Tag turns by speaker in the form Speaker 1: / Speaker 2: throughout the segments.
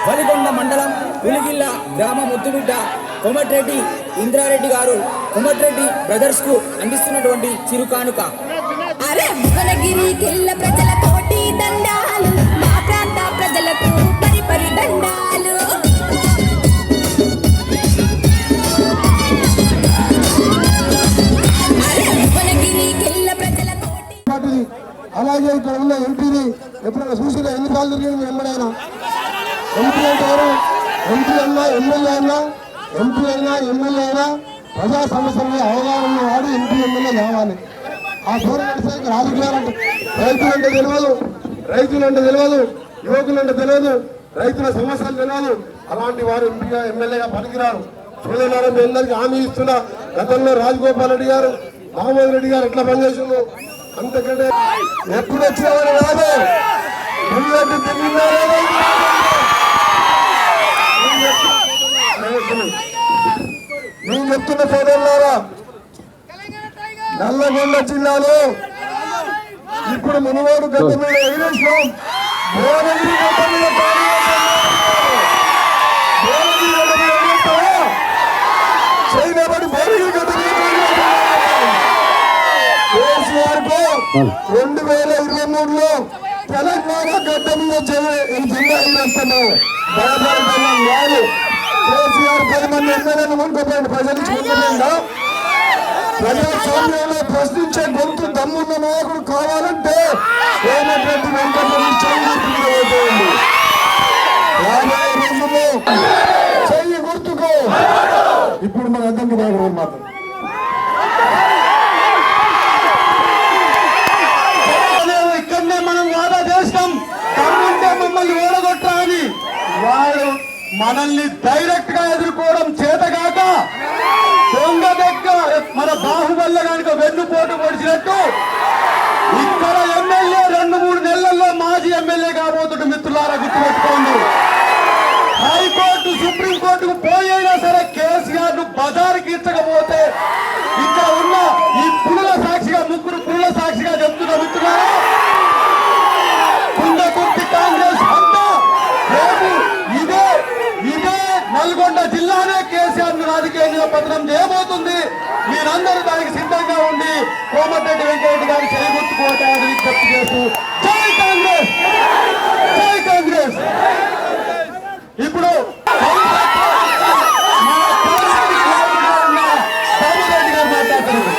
Speaker 1: వలిగొండ మండలం పులిగిల్ల గ్రామ ముద్దుబిడ్డ కోమటిరెడ్డి ఇంద్రారెడ్డి గారు కోమటిరెడ్డి బ్రదర్స్ కు అందిస్తున్నటువంటి చిరుకానుక.
Speaker 2: అరే భువనగిరికెళ్ళ ప్రజలతోటి దండాలు, మా ప్రాంత ప్రజలకు పరిపరి దండాలు. అరే భువనగిరికెళ్ళ ప్రజలతోటి.
Speaker 3: అలాగే ఇక్కడ ఉన్న ఎంపీని ఎప్పుడైనా చూసిన ఎన్నిసార్లు తిరిగింది ఎమ్మడైనా? ఎంపీ అంటే ఎవరు? ఎంపీ అయినా ఎమ్మెల్యే అయినా, ఎంపీ అయినా ఎమ్మెల్యే అయినా ప్రజా సమస్యలపై అవగాహన వాడు ఎంపీ ఎమ్మెల్యే కావాలి. ఆ దూరం నడిచే రాజకీయాలంటే రైతులంటే తెలియదు, యువకులంటే తెలియదు, రైతుల సమస్యలు తెలియదు. అలాంటి వారు ఎంపీగా ఎమ్మెల్యేగా పనికిరారు. చూడలేరు. మీ అందరికీ హామీ ఇస్తున్నా, గతంలో రాజగోపాల్ రెడ్డి గారు, మహమ్మద్ రెడ్డి గారు ఎట్లా పనిచేసిందో అంతకంటే ఎప్పుడు వచ్చేవారు కాదు. నేను చెప్తున్న సోదరులారా, నల్లగొండ జిల్లాలో ఇప్పుడు మునుగోడు గడ్డ మీద ఎగిరేసినాం, భువనగిరి గడ్డ మీద చేయబడి భువనగిరి గడ్డ మీద కేసీఆర్ కు 2023లో తెలంగాణ గడ్డ మీద జిల్లా ఎగిరేస్తున్నాం. భయపడతాం కాదు. కేసీఆర్ 10 మంది ఎమ్మెల్యేలు ముందుకోండి, ప్రజలు ముందుకోండా. ప్రజాస్వామ్యంలో ప్రశ్నించే గొంతు దమ్మున్న నాయకుడు కావాలంటే కోమటిరెడ్డి వెంకటరెడ్డి చెయ్యి గుర్తుకోండి. రాబోయే రోజుల్లో చెయ్యి గుర్తుకో. ఇప్పుడు మన అర్థంకి నాయకుడు మాత్రం ఇక్కడనే మనం వాదా చేస్తాం. దమ్ముంటే మమ్మల్ని ఓడగొట్టా అని వాడు మనల్ని డైరెక్ట్ గా ఎదుర్కోవడం చేతగాక దొంగ దగ్గ మన బాహుబల్ల కనుక వెన్నుపోటు పొడిచినట్టు ఇక్కడ ఎమ్మెల్యే 2-3 నెలల్లో మాజీ ఎమ్మెల్యే కాబోతుడు. మిత్రులారా గుర్తుపెట్టుకోండి. హైకోర్టు సుప్రీంకోర్టుకు పోయినా సరే కేసీఆర్ ను బజారుకి ఇచ్చకపోతే ఇక్కడ ఉన్న ఈ పులుల సాక్షిగా, 3 పులుల సాక్షిగా చెప్తున్న మిత్రులారా, కుండకుర్తి కాంగ్రెస్ అంతా రేపు ఇదే నల్గొండ జిల్లానే కేసీఆర్ ను రాజకీయంగా పతనం చేయబోతుంది. మీరందరూ దానికి సిద్ధంగా ఉండి కోమటిరెడ్డి వెంకటరెడ్డి గారి చేయగుర్తుకోవటానికి విజ్ఞప్తి చేస్తూ జై కాంగ్రెస్, జై కాంగ్రెస్. ఇప్పుడు బాబురెడ్డి గారు మాట్లాడుతున్నారు.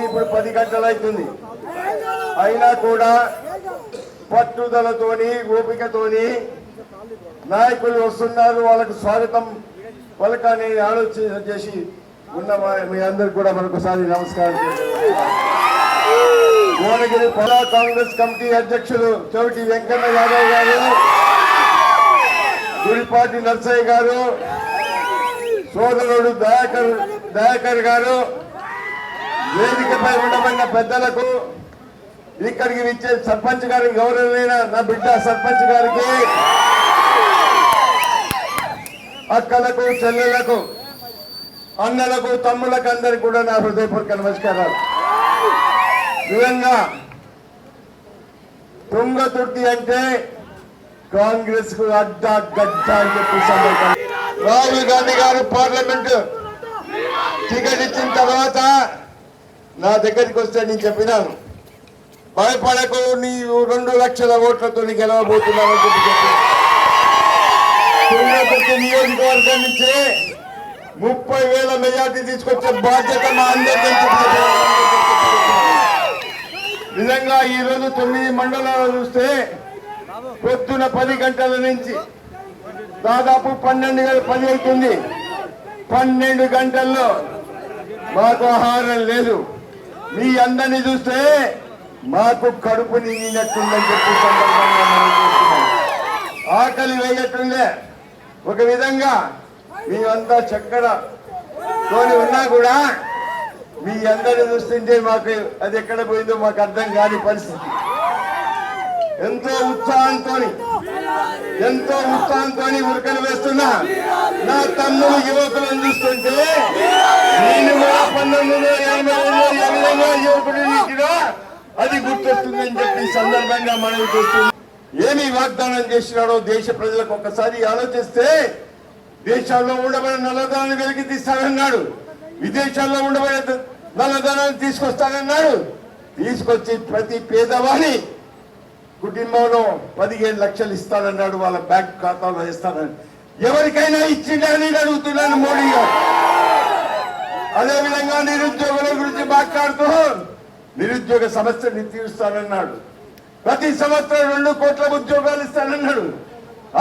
Speaker 3: ఇప్పుడు 10 గంటలు అవుతుంది. అయినా కూడా పట్టుదలతోని, ఓపికతోని నాయకులు వస్తున్నారు. వాళ్ళకు స్వాగతం పలకాన్ని ఆలోచన చేసి ఉన్న మీ అందరికి కూడా మరొకసారి నమస్కారం. భువనగిరి పలా కాంగ్రెస్ కమిటీ అధ్యక్షులు చౌటి వెంకన్న యాదవ్ గారు, గుడిపాటి నర్సయ్య గారు, సోదరుడు దయాకర్ గారు, వేదికపై ఉండబడిన పెద్దలకు, ఇక్కడికి విచ్చే సర్పంచ్ గారికి, గౌరవమైన నా బిడ్డ సర్పంచ్ గారికి, అక్కలకు, చెల్లెలకు, అన్నలకు, తమ్ములకు అందరికి కూడా నా హృదయపూర్వక నమస్కారాలు. నిజంగా తుంగతుర్తి అంటే కాంగ్రెస్ కు అడ్డా గడ్డ అని చెప్పి రాహుల్ గాంధీ గారు పార్లమెంట్ టికెట్ ఇచ్చిన తర్వాత నా దగ్గరికి వస్తే నేను చెప్పినాను, భయపడకు, నీవు 2 లక్షల ఓట్లతో గెలవబోతున్నావని చెప్పి తుంగతుర్తి నియోజకవర్గం నుంచి 30,000 మెజార్టీ తీసుకొచ్చే బాధ్యత మా అందరికీ. నిజంగా ఈ రోజు 9 మండలాలు చూస్తే పొద్దున 10 గంటల నుంచి దాదాపు 10 అవుతుంది. 12 గంటల్లో మాకు ఆహారం లేదు. మీ అందరినీ చూస్తే మాకు కడుపు నిండినట్టుందని చెప్పి సందర్భంగా మనం చూస్తున్నాం. ఆకలి వేయట్టుందే. ఒక విధంగా మేమంతా చక్కెర తోని ఉన్నా కూడా మీ అందరిని చూస్తుంటే మాకు అది ఎక్కడ పోయిందో మాకు అర్థం కాని పరిస్థితి. ఎంతో ఉత్సాహంతో ఉరకలు వేస్తున్నా నా తమ్ముడు యువకులను చూస్తుంటే నేను కూడా 1980లో యువకుడు అది గుర్తొస్తుందని చెప్పి సందర్భంగా మనం చూస్తున్నాం. ఏమి వాగ్దానం చేసినాడో దేశ ప్రజలకు ఒక్కసారి ఆలోచిస్తే, దేశాల్లో ఉండబడిన నల్లధనాన్ని వెలికి తీస్తానన్నాడు, విదేశాల్లో ఉండబడే నల్లధనాన్ని తీసుకొస్తానన్నాడు. తీసుకొచ్చి ప్రతి పేదవాణి కుటుంబంలో 15 లక్షలు ఇస్తానన్నాడు, వాళ్ళ బ్యాంక్ ఖాతాలో ఇస్తానని. ఎవరికైనా ఇచ్చిండని అడుగుతున్నాను మోడీ గారు. అదేవిధంగా నిరుద్యోగుల గురించి మాట్లాడుతూ నిరుద్యోగ సమస్యని తీరుస్తానన్నాడు. ప్రతి సంవత్సరం 2 కోట్ల ఉద్యోగాలు ఇస్తానన్నాడు.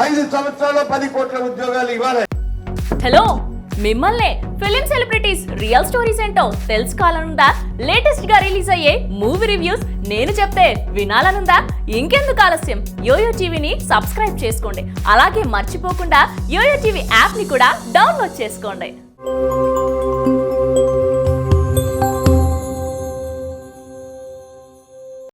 Speaker 3: 5 సంవత్సరాల్లో 10 కోట్ల ఉద్యోగాలు ఇవ్వాలి.
Speaker 4: హలో, మిమ్మల్ని ఫిలిం సెలబ్రిటీస్ రియల్ స్టోరీస్ ఏంటో తెలుసుకోవాలనుందా? లేటెస్ట్ గా రిలీజ్ అయ్యే మూవీ రివ్యూస్ నేను చెప్తే వినాలనుందా? ఇంకెందుకు ఆలస్యం, యోయో టీవీని సబ్స్క్రైబ్ చేసుకోండి. అలాగే మర్చిపోకుండా యోయో టీవీ యాప్ ని కూడా డౌన్లోడ్ చేసుకోండి.